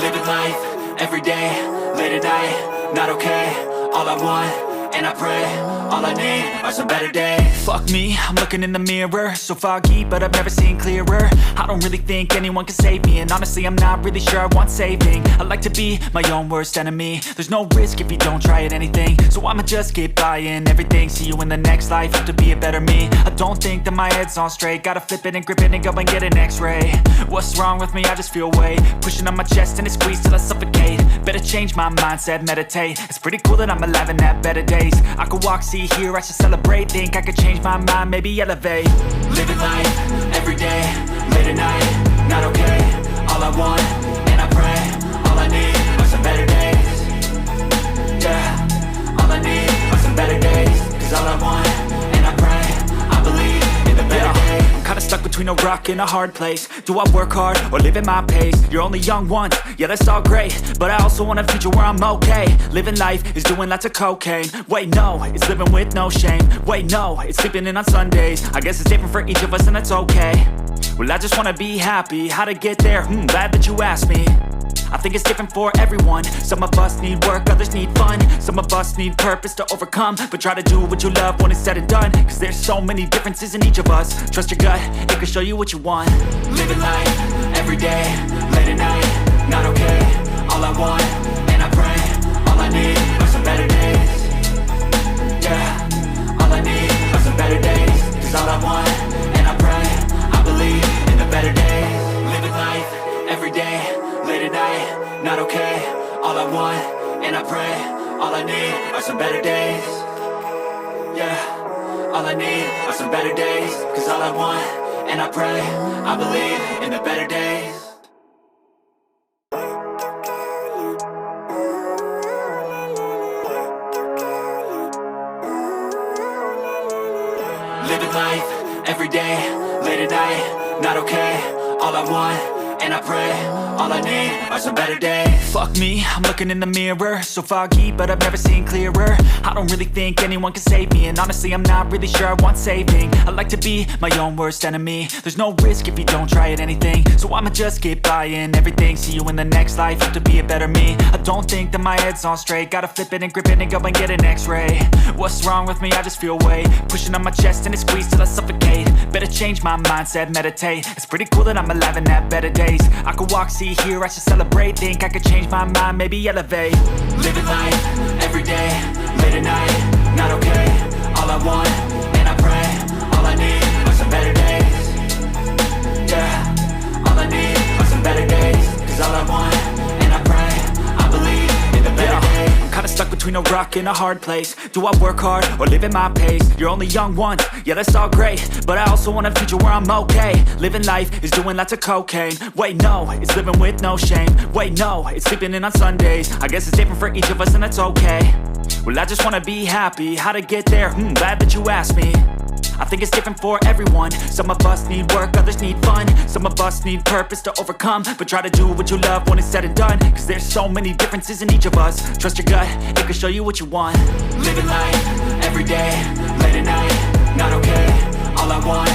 Living life, everyday, late at night, not okay. All I want, and I pray, all I need are some better days. Fuck me, I'm looking in the mirror, so foggy, but I've never seen clearer. I don't really think anyone can save me, and honestly I'm not really sure I want saving. I like to be my own worst enemy. There's no risk if you don't try at anything, so I'ma just get buying everything. See you in the next life, have to be a better me. I don't think that my head's on straight, gotta flip it and grip it and go and get an x-ray. What's wrong with me? I just feel weight pushing on my chest and it squeezes till I suffocate. Better change my mindset, meditate. It's pretty cool that I'm alive and have better days. I could walk, see, hear, I should celebrate. Think I could change my mind, maybe elevate. Living life, everyday, late at night, not okay. All I want, and I pray, all I need are some better days. Yeah, all I need are some better days. Cause all I want, and I pray, I believe in the better days. I'm kinda stuck between a rock and a hard place. Do I work hard or live at my pace? You're only young once, yeah that's all great, but I also want a future where I'm okay. Living life is doing lots of cocaine. Wait no, it's living with no shame. Wait no, it's sleeping in on Sundays. I guess it's different for each of us and that's okay. Well I just wanna be happy, how to get there? Glad that you asked me. I think it's different for everyone. Some of us need work, others need fun. Some of us need purpose to overcome. But try to do what you love when it's said and done, cause there's so many differences in each of us. Trust your gut, it can show you what you want. Living life, everyday, late at night, not okay. All I want, and I pray, all I need are some better days. Yeah, all I need are some better days. Cause all I want, and I pray, I believe in the better days. Living life, everyday, late at night, not okay. All I want, and I pray, all I need are some better days. Yeah, all I need are some better days. Cause all I want, and I pray, I believe in the better days. Living life, everyday, late at night, not okay. All I want, and I pray, all I need are some better days. Fuck me, I'm looking in the mirror, so foggy, but I've never seen clearer. I don't really think anyone can save me, and honestly I'm not really sure I want saving. I like to be my own worst enemy. There's no risk if you don't try at anything, so I'ma just get buying everything. See you in the next life, have to be a better me. I don't think that my head's on straight, gotta flip it and grip it and go and get an x-ray. What's wrong with me? I just feel weight pushing on my chest and it squeezes till I suffocate. Better change my mindset, meditate. It's pretty cool that I'm alive and have better days. I could walk, see, hear, I should celebrate. Think I could change my mind, maybe elevate. Living life, everyday, late at night, not okay. All I want, and I pray, all I need are some better days. Yeah, all I need are some better days. Cause all I want, and I pray, I believe in the better days. I'm kinda stuck between a rock and a hard place. Do I work hard or live at my pace? You're only young once, yeah that's all great, but I also want a future where I'm okay. Living life is doing lots of cocaine. Wait no, it's living with no shame. Wait no, it's sleeping in on Sundays. I guess it's different for each of us and that's okay. Well I just wanna be happy, how to get there? Glad that you asked me. I think it's different for everyone. Some of us need work, others need fun. Some of us need purpose to overcome. But try to do what you love when it's said and done, cause there's so many differences in each of us. Trust your gut, it can show you what you want. Living life, everyday, late at night, not okay. All I want,